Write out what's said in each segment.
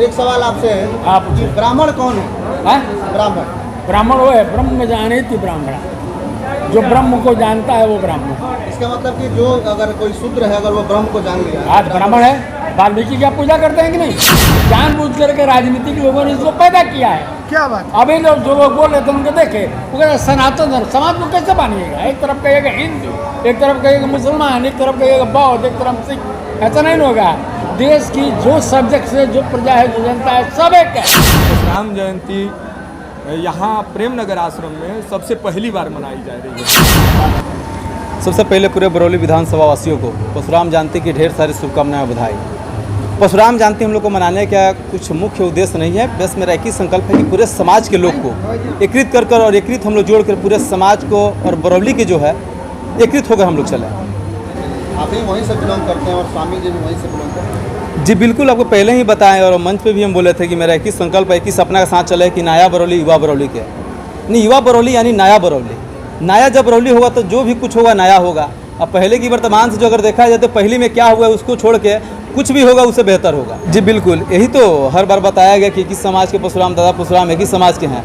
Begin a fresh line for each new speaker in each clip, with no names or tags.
एक सवाल आपसे है
आप
कि ब्राह्मण कौन है?
हैं? ब्राह्मण वो है ब्रह्म में जाने थी ब्राह्मण, जो ब्रह्म को जानता है वो ब्राह्मण।
इसका मतलब कि जो अगर कोई शूद्र है अगर वो ब्रह्म को जान लिया
आज ब्राह्मण है, वाल्मीकि क्या पूजा करते हैं कि नहीं? जानबूझ करके राजनीतिक लोगों ने इसको पैदा किया है।
क्या बात?
अभी लोग जो लोग बोल रहे थे उनको देखे, वो कहते सनातन धर्म समाज को कैसे मानिएगा? एक तरफ कहिएगा हिंदू, एक तरफ कहिएगा मुसलमान, एक तरफ कहिएगा बौद्ध, एक तरफ सिख, ऐसा नहीं होगा। देश की जो सब्जेक्ट से जो प्रजा है, जो जनता है, सब एक है।
राम जयंती यहाँ प्रेमनगर आश्रम में सबसे पहली बार मनाई जा रही है।
सबसे पहले पूरे बरौली विधानसभा वासियों को परशुराम जयंती की ढेर सारी शुभकामनाएं, बधाई। परशुराम जयंती हम लोग को मनाने का कुछ मुख्य उद्देश्य नहीं है, बस मेरा एक ही संकल्प है कि पूरे समाज के लोग को एकीकृत कर और एकीकृत हम लोग जोड़कर पूरे समाज को और बरौली के जो है एकीकृत होकर हम लोग चलें।
आप भी वहीं से बिलोंग करते हैं और स्वामी जी भी वहीं से बिलोंग करते हैं?
जी बिल्कुल, आपको पहले ही बताएं और मंच पे भी हम बोले थे कि मेरा एक ही संकल्प है, एक ही सपना के साथ चले कि नया बरौली युवा बरौली के नहीं, युवा बरौली यानी नया बरौली। नया जब बरौली होगा तो जो भी कुछ होगा नया होगा। अब पहले की वर्तमान से जो अगर देखा जाए तो पहले में क्या हुआ है उसको छोड़ के कुछ भी होगा उससे बेहतर होगा। जी बिल्कुल, यही तो हर बार बताया गया कि किस समाज के परशुराम, दादा परशुराम एक ही समाज के हैं।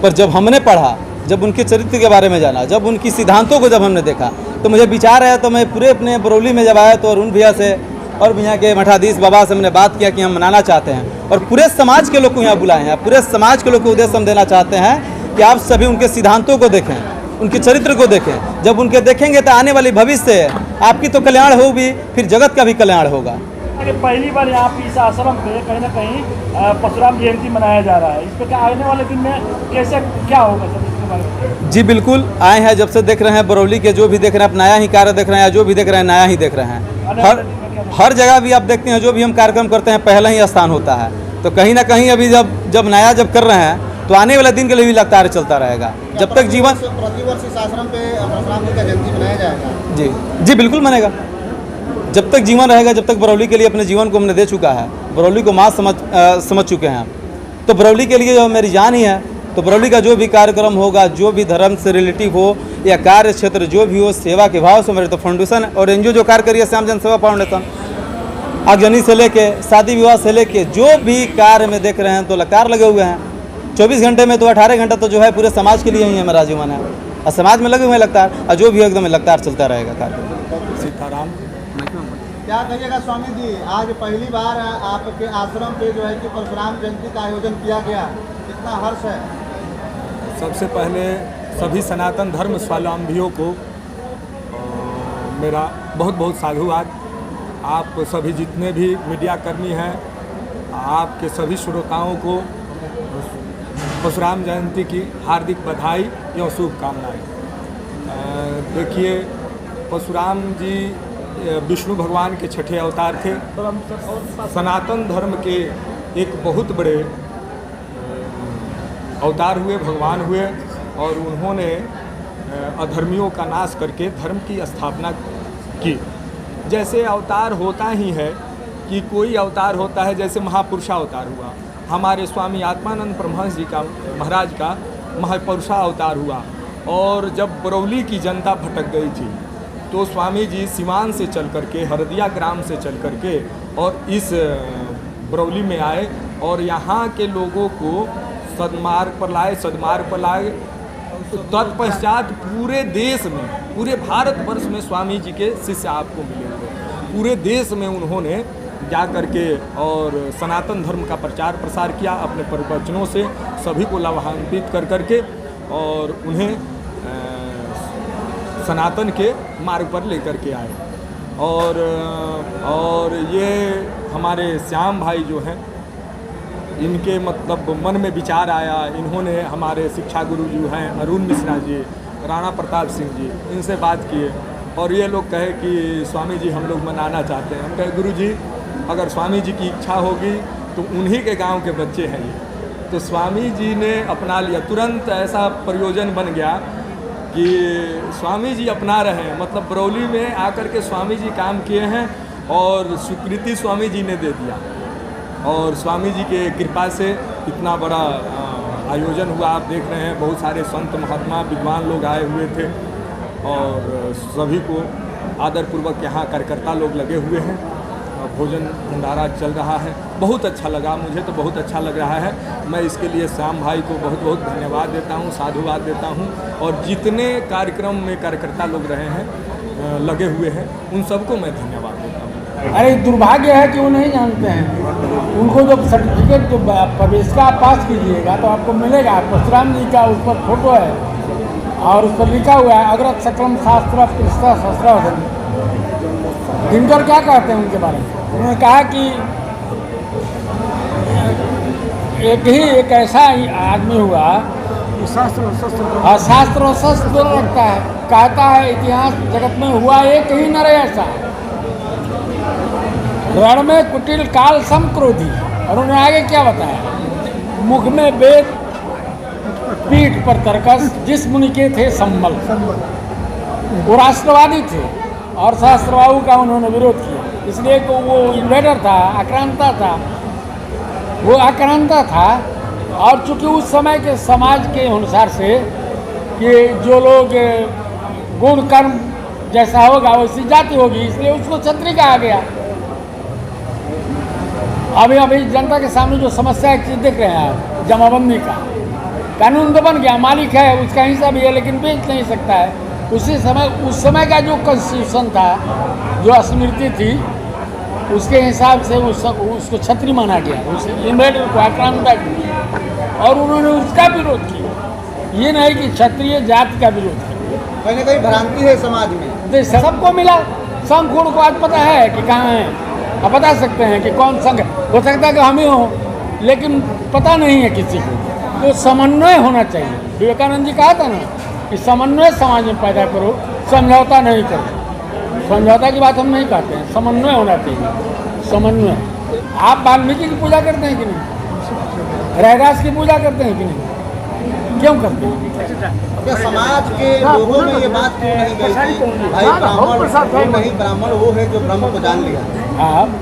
पर जब हमने पढ़ा, जब उनके चरित्र के बारे में जाना, जब उनकी सिद्धांतों को जब हमने देखा तो मुझे विचार आया, तो मैं पूरे अपने बरौली में जब आया तो अरुण भैया से और भैया के मठाधीश बाबा से हमने बात किया कि हम मनाना चाहते हैं और पूरे समाज के लोग को यहाँ बुलाए हैं। पूरे समाज के लोग को उद्देश्य हम देना चाहते हैं कि आप सभी उनके सिद्धांतों को देखें, उनके चरित्र को देखें। जब उनके देखेंगे तो आने वाली भविष्य आपकी तो कल्याण होगी, फिर जगत का भी कल्याण होगा।
पहली बार यहाँ पे इस आश्रम पे कहीं ना कहीं परशुराम जयंती मनाया जा रहा है। इस पे क्या आने वाले दिन में कैसे क्या होगा सर, इसके बारे में?
जी बिल्कुल, आए हैं जब से देख रहे हैं बरौली के जो भी देख रहे हैं, आप नया ही कार्य देख रहे हैं, जो भी देख रहे हैं नया ही देख रहे हैं। हर जगह भी आप देखते हैं जो भी हम कार्यक्रम करते हैं पहला ही स्थान होता है। तो कहीं ना कहीं अभी जब नया जब कर रहे हैं तो आने वाले दिन के लिए भी लगातार चलता रहेगा जब तक जीवन।
प्रतिवर्ष इस आश्रम पे परशुराम जी का जयंती मनाया जाएगा?
जी बिल्कुल मनेगा। जब तक जीवन रहेगा, जब तक बरौली के लिए अपने जीवन को हमने दे चुका है, बरौली को माँ समझ चुके हैं, तो बरौली के लिए जो मेरी जान ही है। तो बरौली का जो भी कार्यक्रम होगा, जो भी धर्म से रिलेटिव हो या कार्य क्षेत्र जो भी हो, सेवा के भाव से मेरे तो फाउंडेशन और एनजीओ जो कार्य करिए श्याम जन सेवा फाउंडेशन, आगजनी से लेके शादी विवाह से लेके जो भी कार्य में देख रहे हैं तो लगातार लगे हुए हैं। 24 घंटे में तो 18 घंटा तो जो है पूरे समाज के लिए ही है मेरा जीवन है, और समाज में लगे हुए लगातार, और जो भी एकदम लगातार चलता रहेगा कार्य।
सीताराम।
क्या कहिएगा स्वामी जी, आज पहली बार आपके आश्रम पे जो है कि परशुराम जयंती का आयोजन किया गया, कितना हर्ष है?
सबसे पहले सभी सनातन धर्म स्वावलंबियों को मेरा बहुत बहुत साधुवाद। आप सभी जितने भी मीडिया कर्मी हैं, आपके सभी श्रोताओं को परशुराम जयंती की हार्दिक बधाई एवं शुभकामनाएं। देखिए, परशुराम जी विष्णु भगवान के छठे अवतार थे। सनातन धर्म के एक बहुत बड़े अवतार हुए, भगवान हुए, और उन्होंने अधर्मियों का नाश करके धर्म की स्थापना की। जैसे अवतार होता ही है कि कोई अवतार होता है, जैसे महापुरुषा अवतार हुआ, हमारे स्वामी आत्मानंद परमहंस जी का, महाराज का महापुरुषा अवतार हुआ। और जब बरौली की जनता भटक गई थी तो स्वामी जी सिवान से चल करके, हरदिया ग्राम से चल करके और इस बरौली में आए और यहाँ के लोगों को सदमार्ग पर लाए। तो तत्पश्चात पूरे देश में, पूरे भारतवर्ष में स्वामी जी के शिष्य आपको मिलेंगे। पूरे देश में उन्होंने जा करके और सनातन धर्म का प्रचार प्रसार किया अपने प्रवचनों से, सभी को लाभान्वित कर करके, और उन्हें सनातन के मार्ग पर लेकर के आए। और ये हमारे श्याम भाई जो हैं, इनके मतलब मन में विचार आया, इन्होंने हमारे शिक्षा गुरु जो हैं अरुण मिश्रा जी, राणा प्रताप सिंह जी, इनसे बात किए और ये लोग कहे कि स्वामी जी हम लोग मनाना चाहते हैं। हम कहे गुरु जी अगर स्वामी जी की इच्छा होगी तो उन्हीं के गांव के बच्चे हैं ये। तो स्वामी जी ने अपना लिया, तुरंत ऐसा प्रयोजन बन गया कि स्वामी जी अपना रहे हैं। मतलब बरौली में आकर के स्वामी जी काम किए हैं और स्वीकृति स्वामी जी ने दे दिया, और स्वामी जी के कृपा से इतना बड़ा आयोजन हुआ। आप देख रहे हैं बहुत सारे संत महात्मा विद्वान लोग आए हुए थे और सभी को आदरपूर्वक यहाँ कार्यकर्ता लोग लगे हुए हैं। भोजन भंडारा चल रहा है। बहुत अच्छा लगा, मुझे तो बहुत अच्छा लग रहा है। मैं इसके लिए श्याम भाई को बहुत बहुत धन्यवाद देता हूँ, साधुवाद देता हूँ। और जितने कार्यक्रम में कार्यकर्ता लोग रहे हैं, लगे हुए हैं, उन सबको मैं धन्यवाद देता हूँ।
अरे दुर्भाग्य है कि वो नहीं जानते हैं। उनको जब सर्टिफिकेट जो प्रवेश का आप पास कीजिएगा तो आपको मिलेगा, परशुराम जी का उस पर फोटो है और उस पर लिखा हुआ है अग्रत सकलम शास्त्र कृष्ण शस्त्र। दिनकर क्या कहते हैं उनके बारे में? उन्होंने कहा कि एक ऐसा आदमी हुआ शास्त्र और शस्त्र दोनों रखता है। कहता है इतिहास जगत में हुआ एक ही नर ऐसा, रण में कुटिल काल सम क्रोधी। और उन्होंने आगे क्या बताया? मुख में वेद पीठ पर तर्कस, जिस मुनि के थे संबल। वो राष्ट्रवादी थे और सहस्त्रबाहु का उन्होंने विरोध किया, इसलिए कि वो इन्वेडर था, आक्रांता था। वो आक्रांता था और चूंकि उस समय के समाज के अनुसार से कि जो लोग गुण कर्म जैसा होगा वैसी जाति होगी, इसलिए उसको क्षत्रिय कहा गया। अभी जनता के सामने जो समस्या एक चीज़ देख रहे हैं आप, जमाबंदी का कानून तो बन गया, मालिक है उसका हिस्सा भी है लेकिन बेच नहीं सकता है। उस समय का जो कॉन्स्टिट्यूशन था, जो स्मृति थी, उसके हिसाब से उसको क्षत्रिय माना गया, उस इन्वेडर को आक्रांता किया और उन्होंने उसका विरोध किया। ये नहीं कि क्षत्रिय जाति का विरोध किया।
कहीं ना कहीं भ्रांति है समाज में।
सबको मिला, संघ को आज पता है कि कहाँ है। आप बता सकते हैं कि कौन संघ, हो सकता है कि हम ही हों, लेकिन पता नहीं है किसी को। तो समन्वय होना चाहिए। विवेकानंद जी कहा था ना कि समन्वय समाज में पैदा करो, समझौता नहीं करो। समझौता की बात हम नहीं कहते हैं, समन्वय होना चाहिए। समन्वय। आप वाल्मीकि की पूजा करते हैं कि नहीं? रैदास की पूजा करते हैं कि नहीं? क्यों करते हैं?
क्या समाज के लोगों में ये बात क्यों नहीं गई कि भाई ब्राह्मण नहीं, ब्राह्मण वो है जो ब्रह्म को जान लिया,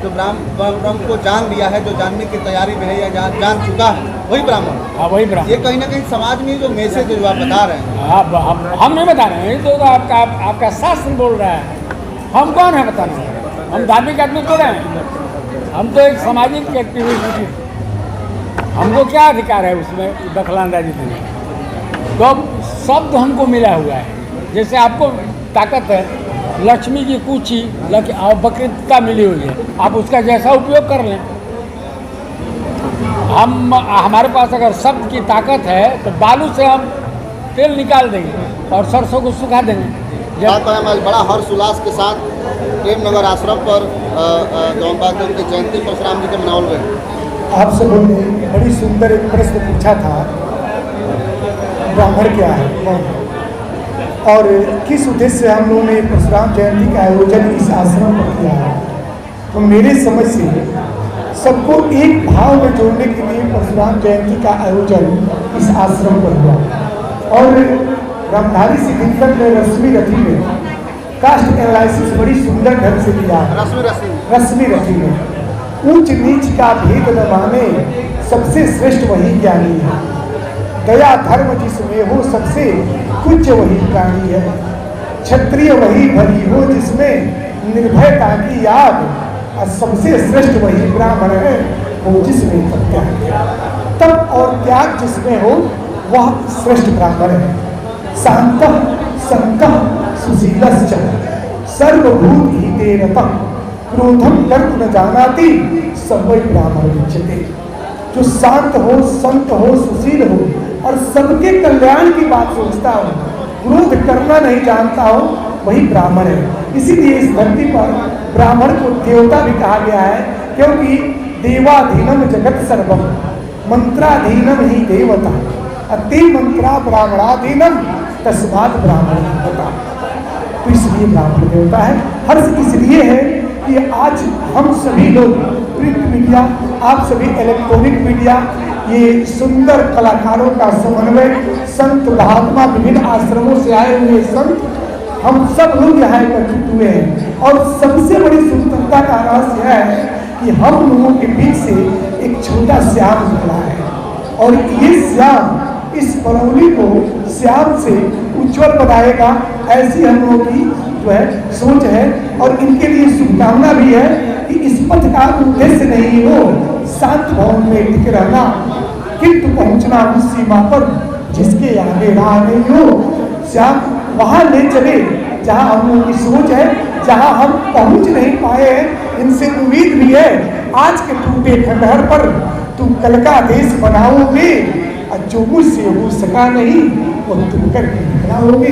जो ब्रह्म को जान लिया है, जो जानने की तैयारी में है या जान चुका है, वही ब्राह्मण।
हाँ, वही ब्राह्मण।
ये कहीं ना कहीं समाज में जो मैसेज जो आप बता रहे हैं,
हम नहीं बता रहे हैं, तो आपका शास्त्र बोल रहा है। हम कौन है बताने? हम धार्मिक आदमी थोड़े हैं, हम तो एक सामाजिक एक्टिविटी। हमको क्या अधिकार है उसमें दखलंदाजी देने? तो शब्द हमको मिला हुआ है। जैसे आपको ताकत है, लक्ष्मी की कुची और वक्रता मिली हुई है, आप उसका जैसा उपयोग कर लें। हमारे पास अगर शब्द की ताकत है तो बालू से हम तेल निकाल देंगे और सरसों को सुखा देंगे।
बड़ा हर्षोल्लास के साथ प्रेम नगर आश्रम पर उनकी जयंती परशुराम जी के मनावल गए।
आप सबों ने बड़ी सुंदर एक प्रश्न पूछा था, ब्राह्मण क्या है, कौन है, और किस उद्देश्य से हम लोगों ने परशुराम जयंती का आयोजन इस आश्रम पर किया है। तो मेरे समझ से सबको एक भाव में जोड़ने के लिए परशुराम जयंती का आयोजन इस आश्रम पर हुआ। और ब्रह्मधारी से दिनकर ने रश्मि रथी में कास्ट एनालिसिस बड़ी सुंदर ढंग से किया है। रश्मि रथी में ऊंच नीच का भेद न माने, सबसे श्रेष्ठ वही ज्ञानी है। दया धर्म जिसमें हो, सबसे कुछ वही प्राणी है। क्षत्रिय वही भली हो जिसमें निर्भयता की याद, और सबसे श्रेष्ठ वही ब्राह्मण है वो जिसमें तप त्याग। तप और त्याग जिसमें हो वह श्रेष्ठ ब्राह्मण है। शांतः संतः सुशीलश्च सर्वभूत हिते रतः, क्रोधम कर्तुं न जानाति सब वही ब्राह्मण उच्यते। जो शांत हो, संत हो, सुशील हो और सबके कल्याण की बात सोचता हो, क्रोध करना नहीं जानता हो, वही ब्राह्मण है। इसीलिए इस धरती पर ब्राह्मण को देवता भी कहा गया है, क्योंकि देवाधीनम जगत सर्वम मंत्राधीनम ही देवता, अति मंत्रा ब्राह्मणाधीनम तस्मात् ब्राह्मण देवता। तो इसलिए ब्राह्मण देवता है। हर्ष इसलिए है कि आज हम सभी लोग प्रिंट मीडिया, आप सभी इलेक्ट्रॉनिक मीडिया, ये सुंदर कलाकारों का समन्वय, संत महात्मा विभिन्न आश्रमों से आए हुए संत, हम सब लोग यहाँ एकत्रित हुए हैं। और सबसे बड़ी सुंदरता का रहस्य है कि हम लोगों के बीच से एक छोटा श्याम निकला है, और ये श्याम इस बरौली को श्याम से उज्जवल बनाएगा, ऐसी हम लोगों की जो है सोच है। और इनके लिए शुभकामना भी है कि इस पथ का उद्देश्य नहीं हो शांत भवन में टिक रहना, किंतु पहुंचना उस सीमा पर जिसके आगे राह नहीं हो। श्याम वहां ले चले जहां हम लोगों की सोच है, जहां हम पहुंच नहीं पाए हैं। इनसे उम्मीद भी है आज के टूटे खंडहर पर तुम कल का देश बनाओगे, और जो मुझसे हो सका नहीं वो तुम करके दिखाओगे।